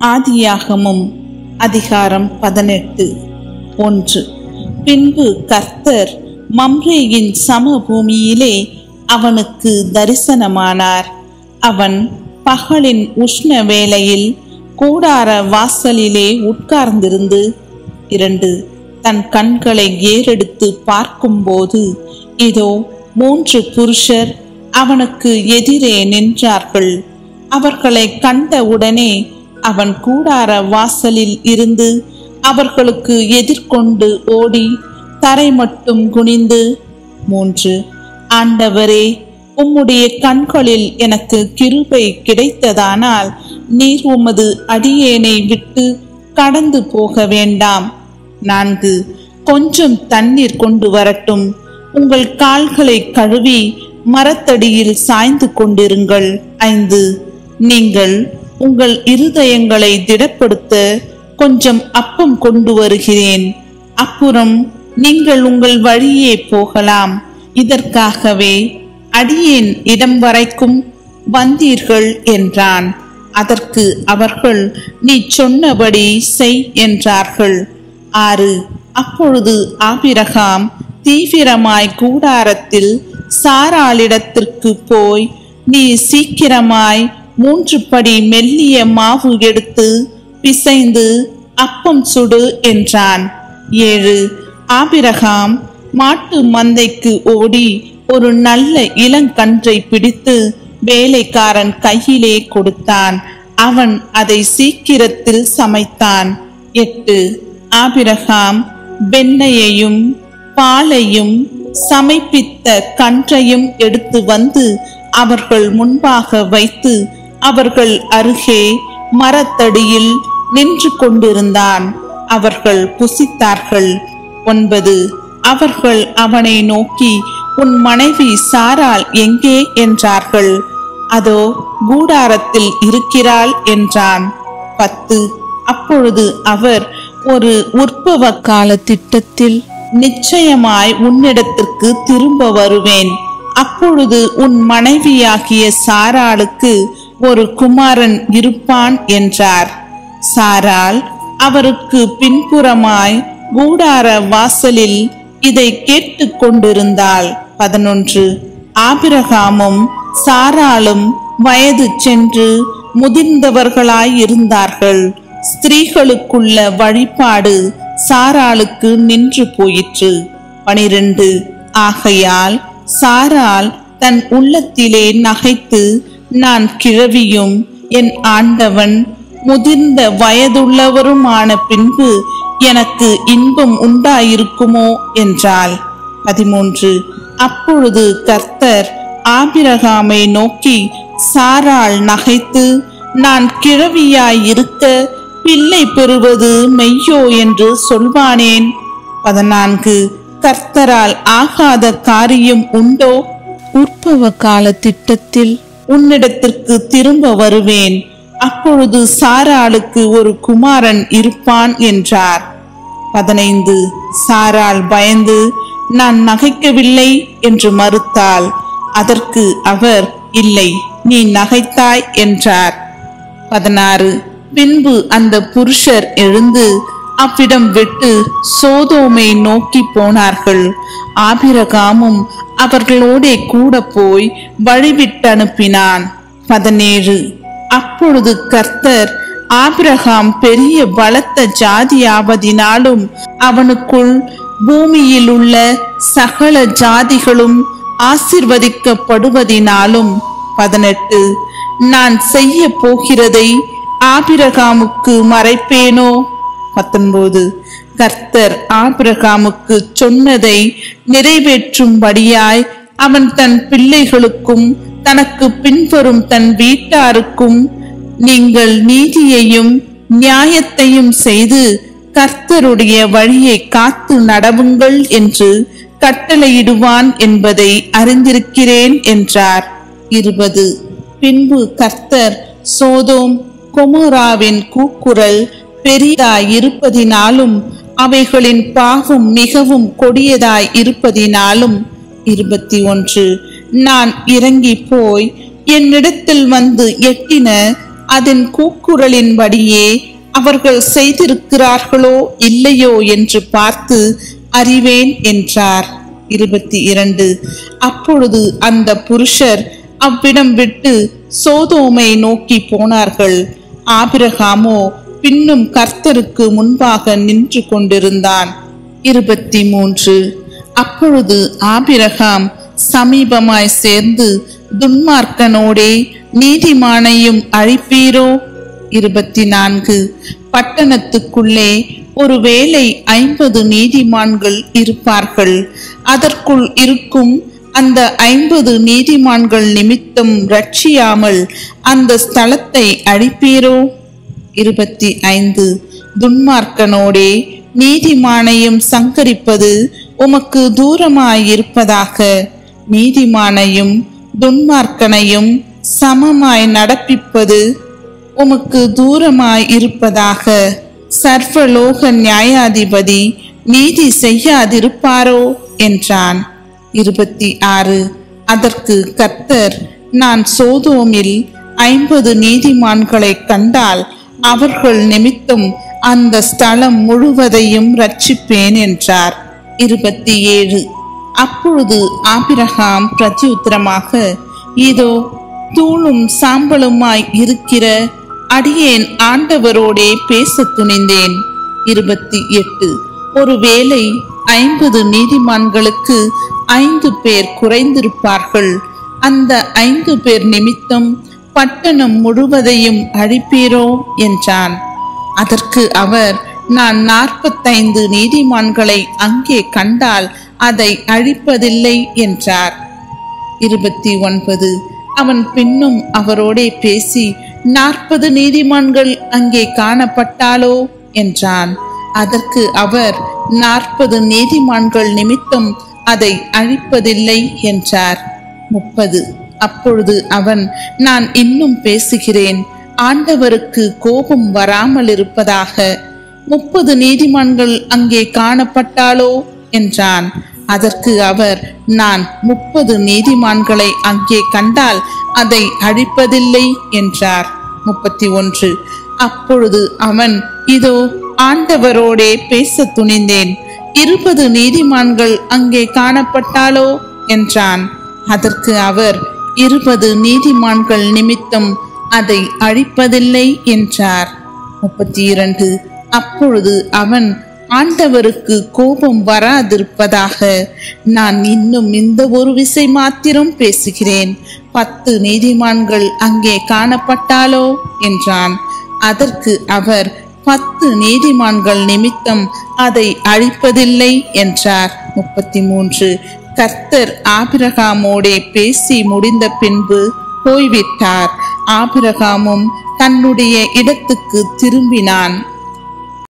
ஆதியாகமம் அதிகாரம் 18. 1. பின்பு கர்த்தர் மம்ரேயின் சமபூமியிலே அவனுக்கு தரிசனமானார். அவன் பகலின் உஷ்ண வேளையில் கூடார வாசலிலே உட்கார்ந்திருந்து 2. தன் கண்களை ஏறெடுத்து பார்க்கும்போது இதோ 3 புருஷர் அவனுக்கு எதிரே நின்றார்கள். அவர்களை கண்டவுடனே அவன் கூடார வாசலில் இருந்து அவர்களுக்கு எதிர்கொண்டு ஓடி தரை மட்டும் குனிந்து 3. ஆண்டவரே, உம்முடைய கண்களில் எனக்கு கிருபை கிடைத்ததானால் நீர் உமது அடியேனை விட்டு கடந்து போக வேண்டாம். 4. கொஞ்சம் தண்ணீர் கொண்டு வரட்டும். உங்கள் கால்களை கழுவி மரத்தடியில் சாய்ந்து கொண்டிருங்கள். 5. நீங்கள் உங்கள் இருதயங்களை திடப்படுத்த கொஞ்சம் அப்பம் கொண்டு வருகிறேன். அப்புறம் நீங்கள் உங்கள் வழியே போகலாம். இதற்காகவே அடியேன் இடம் வரைக்கும் வந்தீர்கள் என்றான். அதற்கு அவர்கள், நீ சொன்னபடி செய் என்றார்கள். 6. அப்பொழுது ஆபிரகாம் தீவிரமாய் கூடாரத்தில் சாராளிடத்திற்கு போய், நீ சீக்கிரமாய் 3 படி மெல்லிய மாவு எடுத்து பிசைந்து அப்பம் சுடு என்றான். 7. ஆபிரகாம் மாட்டு மந்தைக்கு ஓடி ஒரு நல்ல இளங்கன்றை பிடித்து வேலைக்காரன் கையிலே கொடுத்தான். அவன் அதை சீக்கிரத்தில் சமைத்தான். 8. ஆபிரகாம் வெண்ணெயையும் பாலையும் சமைப்பித்த கன்றையும் எடுத்து வந்து அவர்கள் முன்பாக வைத்து அவர்கள் அருகே மரத்தடியில் நின்று கொண்டிருந்தான். அவர்கள் புசித்தார்கள். 9. அவர்கள் அவனை நோக்கி, உன் மனைவி சாராள் எங்கே என்றார்கள். அதோ கூடாரத்தில் இருக்கிறாள் என்றான். 10. அப்பொழுது அவர், ஒரு உற்பவ கால திட்டத்தில் நிச்சயமாய் உன்னிடத்திற்கு திரும்ப வருவேன். அப்பொழுது உன் மனைவியாகிய சாராளுக்கு ஒரு குமாரன் இருப்பான் என்றார். சாராள் அவருக்கு பின்புறமாய் கூடார வாசலில் இதை கேட்டு கொண்டிருந்தாள். 11. ஆபிரகாமும் சாராளும் வயது சென்று முதிர்ந்தவர்களாயிருந்தார்கள். ஸ்திரீகளுக்குள்ள வழிபாடு சாராளுக்கு நின்று போயிற்று. 12. ஆகையால் சாராள் தன் உள்ளத்திலே நகைத்து, நான் கிழவியும் என் ஆண்டவன் முதிர்ந்த வயதுள்ளவருமான பின்பு எனக்கு இன்பம் உண்டாயிருக்குமோ என்றாள். 13. அப்பொழுது கர்த்தர் ஆபிரகாமை நோக்கி, சாராள் நகைத்து, நான் கிழவியாயிருக்க பிள்ளை பெறுவது மெய்யோ என்று சொல்வானேன்? 14. கர்த்தரால் ஆகாத காரியம் உண்டோ? உற்பவ கால திட்டத்தில் உன்னிடத்திற்கு திரும்ப வருவேன். அப்பொழுது சாராளுக்கு ஒரு குமாரன் இருப்பான் என்றார். 15. சாராள் பயந்து, நான் நகைக்கவில்லை என்று மறுத்தாள். அதற்கு அவர், இல்லை, நீ நகைத்தாய் என்றார். 16. பின்பு அந்த புருஷர் எழுந்து அவ்விடம் விட்டு சோதோமை நோக்கி போனார்கள். ஆபிரகாமும் அவர்களோடே கூட போய் வழிவிட்டு அனுப்பினான். 17. அப்பொழுது கர்த்தர், ஆபிரகாம் பெரிய பலத்த ஜாதியாவதினாலும் அவனுக்குள் பூமியில் உள்ள சகல ஜாதிகளும் ஆசீர்வதிக்கப்படுவதினாலும் 18. நான் செய்ய போகிறதை ஆபிரகாமுக்கு மறைப்பேனோ? 19. கர்த்தர் ஆபிரகாமுக்கு சொன்னதை நிறைவேற்றும்படியாய் அவன் தன் பிள்ளைகளுக்கும் தனக்கு பின்வரும் தன் வீட்டாருக்கும், நீங்கள் நீதியையும் நியாயத்தையும் செய்து கர்த்தருடைய வழியை காத்து நடவுங்கள் என்று கட்டளையிடுவான் என்பதை அறிந்திருக்கிறேன் என்றார். 20. பின்பு கர்த்தர் சோதோம் கொமோராவின் கூக்குரல் பெரிதாய் இருப்பதினாலும் அவைகளின் பாவம் மிகவும் கொடியதாய் இருப்பதினாலும் 21. நான் இறங்கி போய் என்னிடத்தில் வந்து எட்டின அதன் கூக்குரலின்படியே அவர்கள் செய்திருக்கிறார்களோ இல்லையோ என்று பார்த்து அறிவேன் என்றார். 22. அப்பொழுது அந்த புருஷர் அவ்விடம் விட்டு சோதோமை நோக்கி போனார்கள். ஆபிரகாமோ பின்னும் கர்த்தருக்கு முன்பாக நின்று கொண்டிருந்தான். 23. அப்பொழுது ஆபிரகாம் சமீபமாய் சேர்ந்து துன்மார்க்கனோடே நீதிமானையும் அழிப்பீரோ? 24. பட்டணத்துக்குள்ளே ஒருவேளை 50 நீதிமான்கள் இருப்பார்கள். அதற்குள் இருக்கும் அந்த 50 நீதிமான்கள் நிமித்தம் ரட்சியாமல் அந்த ஸ்தலத்தை அழிப்பீரோ? 25. துன்மார்க்கனோடே நீதிமானையும் சங்கரிப்பது உமக்கு தூரமாயிருப்பதாக. நீதிமானையும் துன்மார்க்கனையும் சமமாய் நடப்பிப்பது உமக்கு தூரமாயிருப்பதாக. சர்வலோக நியாயாதிபதி நீதி செய்யாதிருப்பாரோ என்றான். 26. அதற்கு கர்த்தர், நான் சோதோமில் 50 நீதிமான்களை கண்டால் அவர்கள் நிமித்தம் அந்த ஸ்தலம் முழுவதையும் ரட்சிப்பேன் என்றார். 27. அப்பொழுது ஆபிரகாம் பிரதியுத்தரமாக, இதோ தூளும் சாம்பலுமாய் இருக்கிற அடியேன் ஆண்டவரோடே பேச துணிந்தேன். 28. ஒருவேளை 50 நீதிமான்களுக்கு 5 பேர் குறைந்திருப்பார்கள். அந்த 5 பேர் நிமித்தம் பட்டணம் முழுவதையும் அழிப்பீரோ என்றான். அதற்கு அவர், நான் 45 நீதிமான்களை அங்கே கண்டால் அதை அழிப்பதில்லை என்றார். 29. அவன் பின்னும் அவரோடே பேசி, 40 நீதிமான்கள் அங்கே காணப்பட்டாலோ என்றான். அதற்கு அவர், 40 நீதிமான்கள் நிமித்தம் அதை அழிப்பதில்லை என்றார். 30. அப்பொழுது அவன், நான் இன்னும் பேசுகிறேன், ஆண்டவருக்கு கோபம் வராமல் இருப்பதாக. 30 நீதிமான்கள் அங்கே காணப்பட்டாலோ என்றான். அதற்கு அவர், நான் 30 நீதிமான்களை அங்கே கண்டால் அதை அழிப்பதில்லை என்றார். 31. அப்பொழுது அவன், இதோ ஆண்டவரோடே பேச துணிந்தேன், 20 நீதிமான்கள் அங்கே காணப்பட்டாலோ என்றான். அதற்கு அவர், 20 நீதிமான்கள் நிமித்தம் அதை அழிப்பதில்லை என்றார். 32. அப்பொழுது அவன், ஆண்டவருக்கு கோபம் வராதிருப்பதாக. நான் இன்னும் இந்த ஒரு விசை மாத்திரம் பேசுகிறேன், 10 நீதிமான்கள் அங்கே காணப்பட்டாலோ என்றான். அதற்கு அவர், 10 நீதிமான்கள் நிமித்தம் அதை அழிப்பதில்லை என்றார். 33. கர்த்தர் ஆபிரகாமோடே பேசி முடிந்த பின்பு போய்விட்டார். ஆபிரகாமும் தன்னுடைய இடத்துக்கு திரும்பினான்.